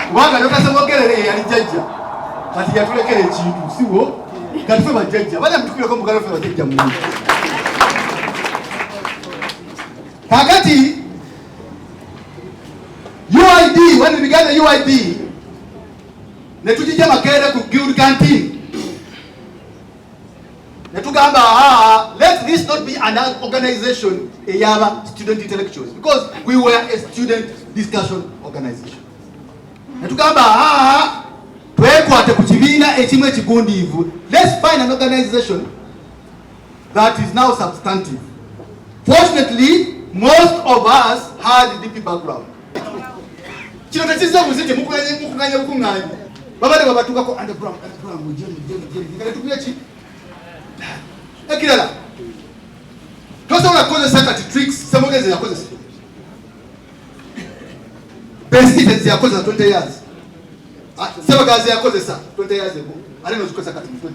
Kubanga nokasemogerere yali jjajja kati yatulekera ekintu siwo kati ffe bajjajja bajja mutukireko mugalo ffe bajjajja mu kakati UID. When we began the UID, netujija makerere ku guild canteen. Netugamba, let this not be an organization eyaba student intellectuals, because we were a student discussion organization. Netugamba, twekwate ku kibiina ekimu ekigundiivu. Let's find an organization that is now substantive. Fortunately, most of us had DP background. Kino tekiza muziki mukunganya bukunganya. Babale babatukako underground mujemu tukuye ki? Ekirala. Tosobola kukozesa kati tricks semogeze yakozesa. Best yakozesa 20 years. Sebagazi yakozesa 20 years ago. Ale nozikozesa kati 20.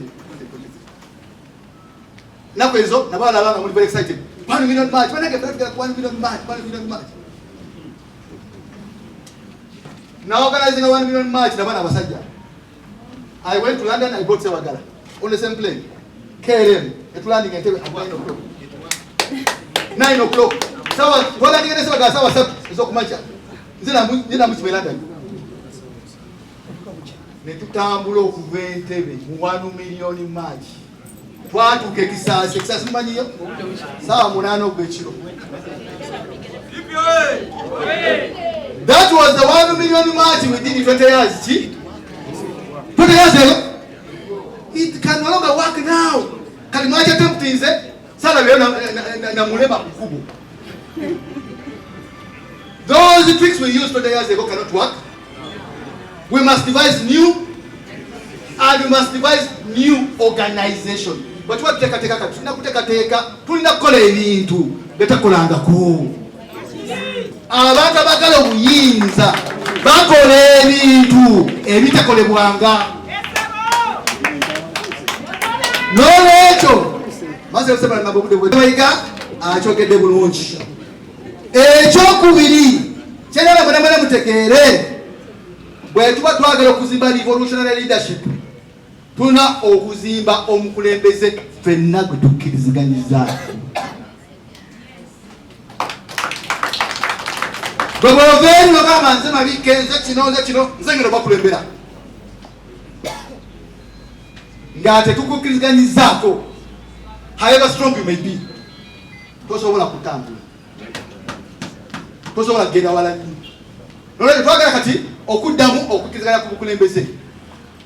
Nakwezo nabala banga muri very excited. 1 million match. When I get 1 million match. Now organizing a 1 million match, I went to London, I bought Sewagala on the same plane. KLM, at landing at 9 o'clock. 9 o'clock. So what I did is I was so much. Then I'm with London. Netutambulo kuventebe 1 million match. Twatu kekisa success money. Sawa munano gwechiro. That was the 1 million march we did in 20 years. See? 20 years ago. It can no longer work now. Kalimacha temptinze. Sala leo na mulema mkubwa. Those tricks we used 20 years ago cannot work. We must devise new, and we must devise new organization. But what teka tulina kukola ebintu betakolangako. Abantu abagala obuyinza bakola ebintu ebitakolebwanga. N'olwekyo maze okusema nabo budde bwebayiga akyogedde bulungi. Ekyokubiri kyera bonna mutegeere bwe tuba twagala okuzimba revolutionary leadership tuna okuzimba omukulembeze ffenna gwe tukkiriziganyiza. Bw'obeera n'ogamba nze Mabikke nze kino nze ngeno bakulembera ng'ate tukukkiriziganyizaako, however strong you may be, tosobola kutambula, tosobola kugenda wala nnyo. Nolwekyo twagala kati okuddamu okukkiriziganya ku bukulembeze.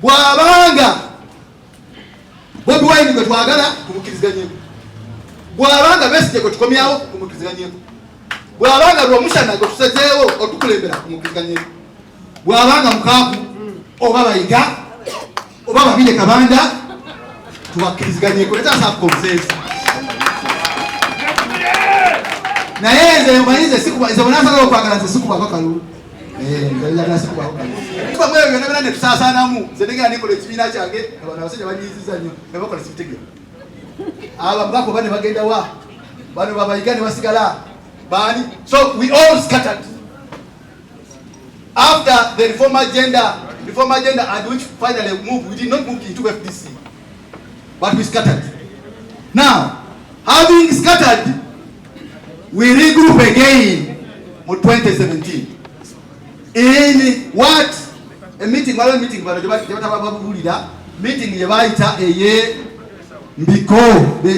Bw'abanga Bobi Wine gwe twagala tumukkiriziganyeeko, bw'abanga Besigye gwe tukomyawo tumukkiriziganyeeko, bw'abanga Lwomusana gwe tusazeewo otukulembera tumukkiriziganyeeko, bw'abanga Mukaaku oba Bayiga oba Babirye Kabanda tubakkiriziganyeko. Let us have consensus. Naye nze mmanyize nze bw'anaasalawo okwagala nze sikubako kalulu. Njagala sikubako kalulu. Tuba mweyo byonna byonna ne tusaasaanamu. Nze ndegera nikola ekibiina kyange abantu abasajja banyiiziza nnyo ne bakola sibitegera. Ababaka oba ne bagenda wa? Bano babayiga ne basigala baani? So we all scattered. After the reform agenda at which finally moved, we did not move into FDC, but we scattered. Now, having scattered, we regroup again in 2017. In what? A meeting, meeting the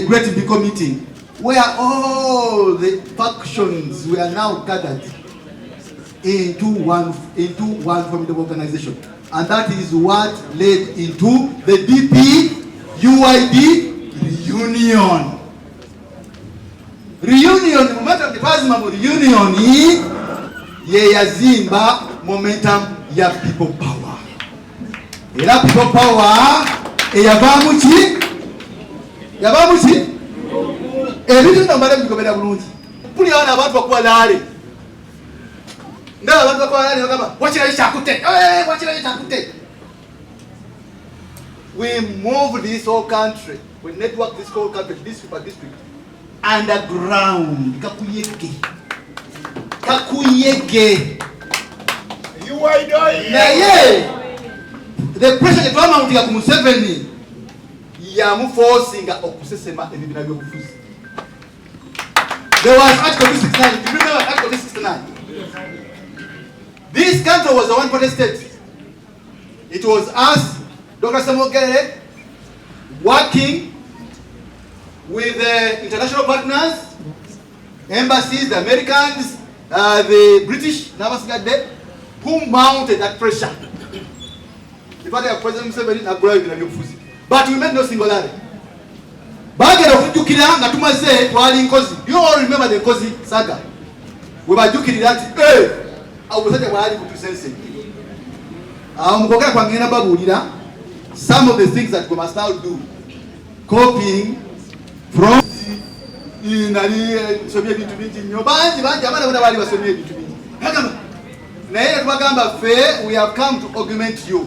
great Mbiko meeting, where all the factions were now gathered into one formidable organization. And that is what led into the DP-UID reunion. The momentum, the plasma of the reunion is yazimba momentum ya people power. Era people power eyabamuki ebintu nambala bigobera bulungi. Puli wana abantu bakuwa lale. Ndaba abantu bakuwa lale bagamba wakira kyakute. Wakira kyakute. We moved this whole country. We networked this whole country, district by district, underground. Kakuyege. naye the pressure etwamountinga ku Museveni yamuforcinga okusesema ebibiina by'obufuzi. There was Article 269. Do you remember Article 269? This country was a one-party state. It was us, Dr. Semogere, working with the international partners, embassies, the Americans, the British, who mounted that pressure. The party of President Museveni na grow in Fuzi. But we made no singularity. Bagera okujukira nga tumaze twali nkozi. You all remember the Nkozi saga. We bajukirira ati abusajja bwali kutusense. Mukogera kwangenda babulira some of the things that we must now do. Copying from somye bintu bingi nnyo bangi abana bona bali basomye ebintu bingi. Naye tubagamba fe, we have come to augment you.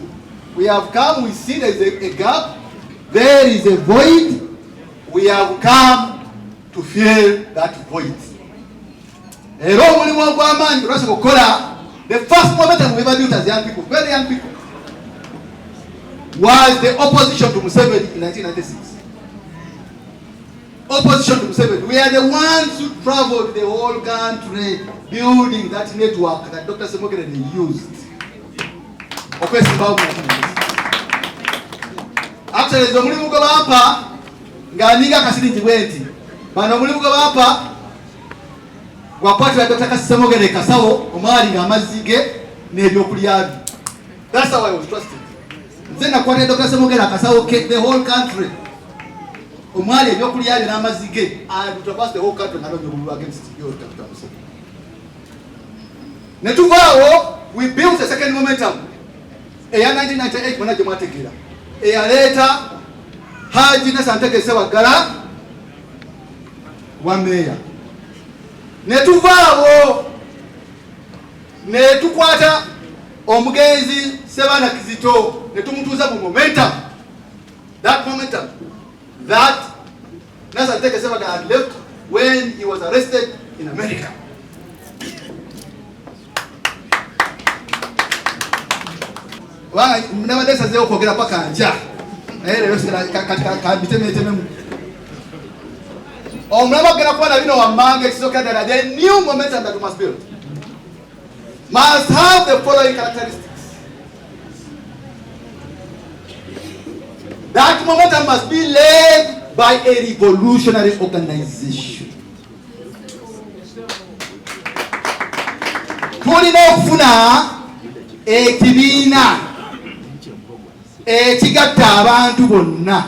We have come, we see there is a gap, there is a void. We have come to fill that void. The first moment we ever did as young people, very young people, was the opposition to Museveni in 1996. Opposition to Museveni. We are the ones who traveled the whole country building that network that Dr. Semogere used. Actually, the mulimu gwa bapa nganinga kasiringi bwenti. Bano mulimu gwa bapa wakwatira Dr. Semogere kasawo omwali nga amazige n'ebyokulya. That's how I was trusted. Nze nakwatira Dr. Semogere kasawo the whole country. Omwali ebyokulya n'amazige and to pass the whole country against your Dr. Museveni. Netuvaawo, we built a second momentum. Eya 1998 mwana jemwategera. Eya leta Haji Nasanteke Sewagala wa meya. Netuvaawo netukwata omugenzi Sebana Kizito netumutuuza mu momentum. That momentum that Nasanteke Sewagala had left when he was arrested in America. Nowadays as they all forget about Kanja. Or never get up on a man gets so that the new momentum that we must build must have the following characteristics. That momentum must be led by a revolutionary organization. Tulina okufuna ekibiina ekigatta abantu bonna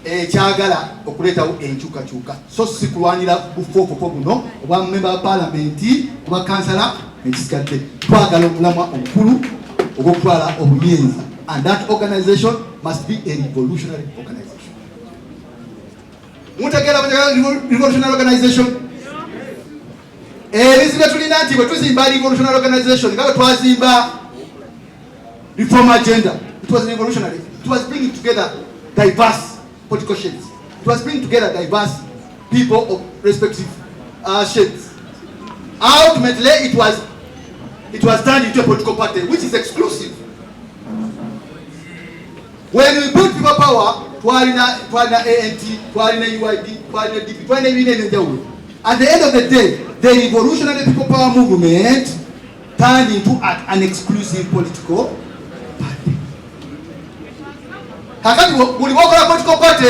ekyagala okuleetawo enkyukakyuka, so si kulwanira bufoofofo buno obwa member wa palamenti obwa kansala ekisigadde. Twagala omulamwa omukulu ogw'okutwala obuyinza, and that organization must be a revolutionary organization. Mutegeera revolutionary organization? Ebizibu tulina nti bwe tuzimba revolutionary organization nga bwe twazimba reform agenda. It was revolutionary. It was bringing together diverse political shades. It was bringing together diverse people of respective shades. Ultimately, it was turned into a political party which is exclusive. When we built people power, twalina ANT, twalina UID, twalina DP, twalina ebinene. At the end of the day, the revolutionary people power movement turned into an exclusive political party. Kakati buli bokola political party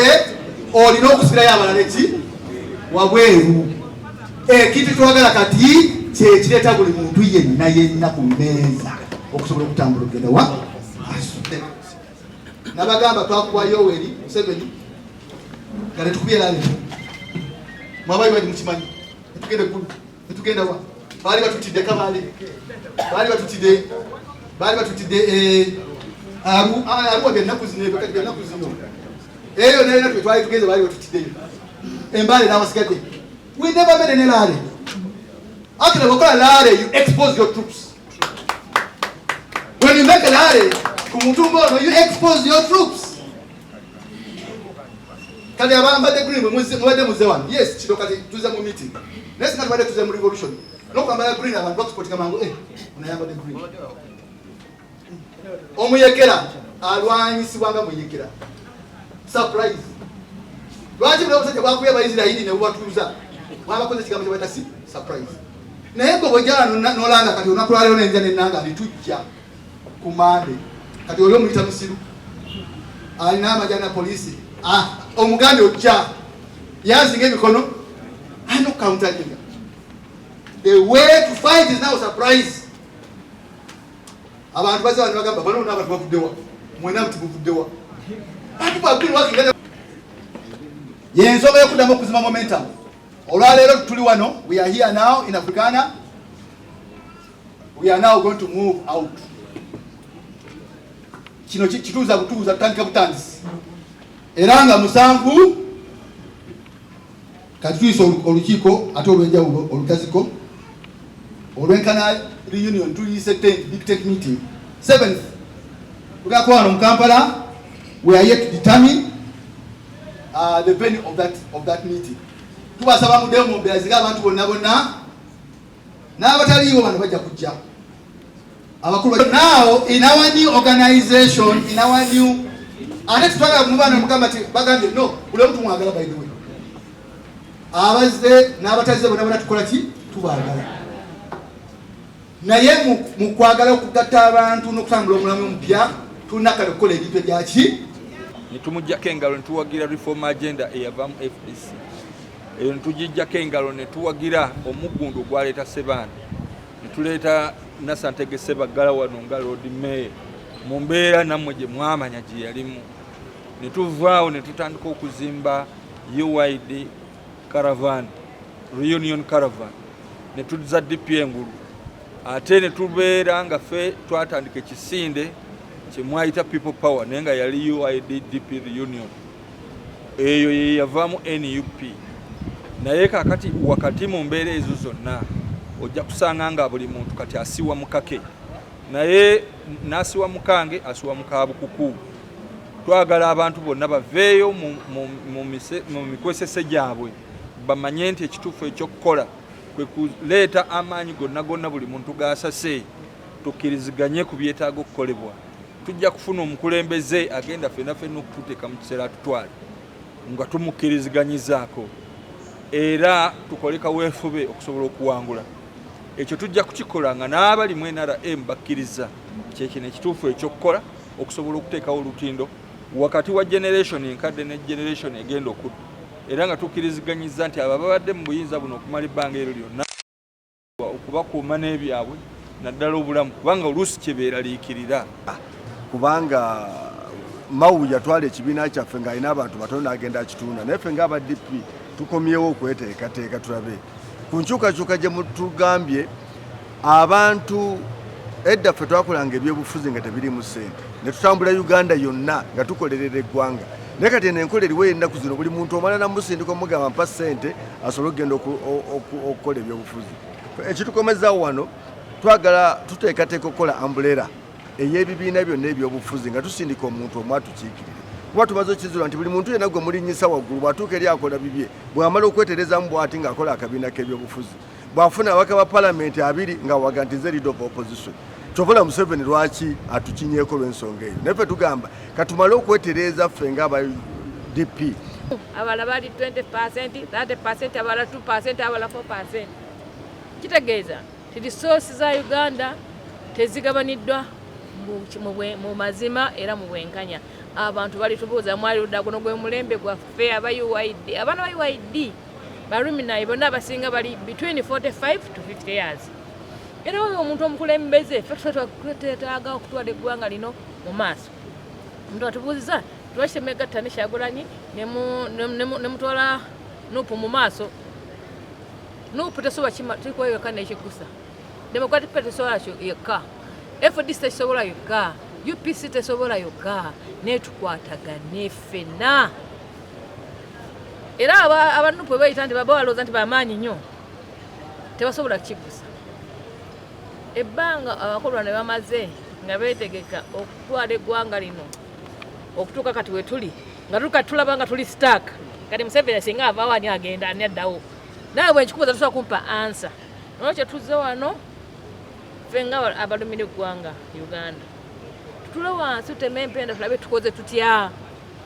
olina okusibirayo abalala eki wabweru. Ekintu twagala kati kyekireeta buli muntu yenna ku mmeeza okusobola okutambula okugenda wa nabagamba twakuwayo Yoweri Museveni nga netukubira leero mwabayi bali mukimanyi netugenda wa baali batutidde Kabale, baali batutidde Arua byennaku zino eyo nayina twali tugeze baali batutiddeyo Embale n'abasigadde. We never made any rally. Actually, when you rally, you expose your troops. When you make a rally, you expose your troops. Yes, Chidokati, to the meeting. Let's not wait to the revolution. N'okwambala green abantu bakusipotinga mangu unayambadde green. Omuyekera alwanyisibwanga muyekera. Surprise. Lwaki buli omusajja bwakuya Abayisirayiri ne bubatuuza mwabakoze ekigambo kye bayita surprise. Naye gwe bw'ojja n'olanga kati olunaku lwaleero n'enja n'ennanga litujja ku Mande kati oli omuyita musiru alina amajja na poliisi omuganda ojja yazinga emikono ano countering. The way to fight is now surprise. Abantu baza abantu bagamba bano n'abantu bavuddewa mwena muti muvuddewa people have been working together. Yensonga y'okuddamu okuzima momentum. Olwaleero tuli wano, we are here now in Africana. We are now going to move out. Kino kituuza butuuza tutandika butandisi. Era nga musanvu kati tuyisa olukiiko ate olw'enjawulo olutaziko olw'enkana reunion tuyise big tech meeting 7th tugako wano mu Kampala. We are yet to determine the venue of that meeting. Tubasaba muddeyo mu mbeera ziga abantu bonna n'abataliiwo bano bajja kujja abakulu. Now in our new organization, in our new ate tutwagala mu baana mugamba ti bagambye no buli omuntu mwagala by the way. Abazze n'abatazze bonna bonna tukola ki tubaagala. Naye mu kwagala okugatta abantu n'okutambula omulamu omupya tulina kale okukola ebintu ebyaki netumujjako engalo netuwagira reform agenda eyava mu FDC. Eyo netugijjako engalo netuwagira omuggundu ogwaleeta Sebaana netuleeta Nasantege Sebaggala wano nga Lord Mayor mu mbeera nammwe gye mwamanya gye yalimu. Netuvaawo netutandika okuzimba UID caravan, reunion caravan, netuzza DP engulu. Ate netubeera nga ffe twatandika ekisinde kye mwayita people power naye nga yali UID DP reunion. Eyo ye yavaamu NUP. Naye kakati wakati mu mbeera ezo zonna ojja kusanga nga buli muntu kati asiwa mukake. Naye nasiwa mukange asiwa mukabukuku. Twagala abantu bonna baveeyo mu mikwesese gyabwe bamanye nti ekituufu ekyokukola kwe kuleeta amaanyi gonna buli muntu gaasase tukkiriziganye ku byetaaga okukolebwa. Tujja kufuna omukulembeze agenda ffenna okututeeka mu kiseera atutwale nga tumukkiriziganyizaako era tukole kaweefube okusobola okuwangula. Ekyo tujja kukikola nga n'abali mu NRM bakkiriza kyekino ekituufu ekyokukola okusobola okuteekawo olutindo wakati wa generation enkadde ne generation egenda okudda era nga tukkiriziganyiza nti abo babadde mu buyinza buno okumala ebbanga eryo lyonna okubakuuma n'ebyabwe naddala obulamu kubanga oluusi kyebeeraliikirira. Kubanga Mawu yatwala ekibiina kyaffe ng'alina abantu batono n'agenda akitunda naye ffe ng'aba DP tukomyewo okweteekateeka tulabe ku nkyukakyuka gye mutugambye abantu edda ffe twakolanga ebyobufuzi nga tebirimu ssente ne tutambula Uganda yonna nga tukolerera eggwanga naye kati eno enkola eriwo ennaku zino buli muntu omala namusindika omugamba mpa ssente asobole okugenda okukola ebyobufuzi. Ekitukomezaawo wano twagala tuteekateeka okukola ambulera ey'ebibiina byonna ebyobufuzi nga tusindika omuntu omu atukiikirire kuba tumaze okizula nti buli muntu yenna gwe mulinnyisa waggulu bw'atuuka eri akola bibye bw'amala okweterezamu bw'ati ng'akola akabiina k'ebyobufuzi bw'afuna ababaka ba palamenti 2 nga waga nti nze leader of opposition Tovola Museveni lwaki atukinyeeko lw'ensonga eyo naye ffe tugamba katumale okwetereeza ffe ng'aba DP abala bali 20%, 30%, abala 2%, abala 4%. Kitegeeza ti resources za Uganda tezigabaniddwa mu mazima era mu bwenkanya. Abantu bali tubuuza mwali ludda guno gwe mulembe gwaffe aba UID abaana ba UID baluminayi bonna abasinga bali between 45 to 50 years. Era oyo omuntu omukulembeze ffe twetaaga okutwala eggwanga lino mu maaso. Omuntu atubuuziza lwaki megattane Kyagulanyi ne mutwala Nuupu mu maaso. Nuupu tesobola tikweyoka n'ekikusa. Democratic Party tesobola yokka. FDC tesobola yokka. UPC tesobola yokka. Netukwatagane ffenna. Era abanupu bayita nti baba balooza nti bamaanyi nnyo tebasobola kukigusa. Ebbanga abakolwa ne bamaze nga beetegeka okutwala eggwanga lino okutuuka kati we tuli nga tulaba nga tuli stack kati Museveni singa avaawo ani agenda ani addawo naawe bwe nkikubuuza tosobola kumpa ansa nolwekyo tuzze wano ffe nga abalumira eggwanga Uganda tutule wansi tuteme empenda tulabe tukoze tutya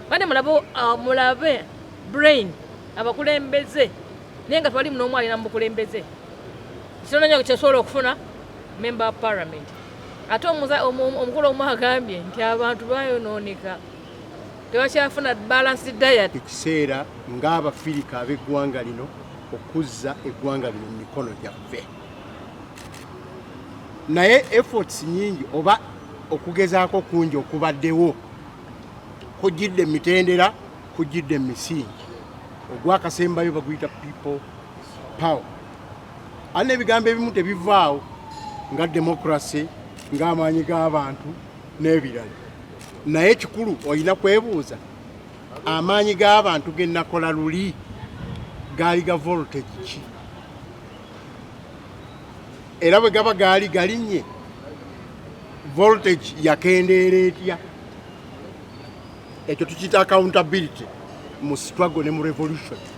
bane mulabe brain abakulembeze naye nga twali munoomu alina mu bukulembeze kitononyo kyesobola okufuna member of parliament ate omukulu omu agambye nti abantu bayonooneka tebakyafuna balanced diet. Ekiseera ng'Abafirika ab'eggwanga lino okuzza eggwanga lino mu mikono gyaffe, naye efforts nyingi oba okugezaako kungi okubaddewo kujjidde emitendera, kujjidde emisingi. Ogwakasembayo baguyita people power. Ali n'ebigambo ebimu tebivaawo nga democracy, ng'amaanyi g'abantu n'ebirala. Naye kikulu olina kwebuuza amaanyi g'abantu ge nakola luli gaali ga voltage ki? Era bwe gaba gaali galinnye voltage yakendeera etya? Ekyo tukiyita accountability mu struggle ne mu revolution.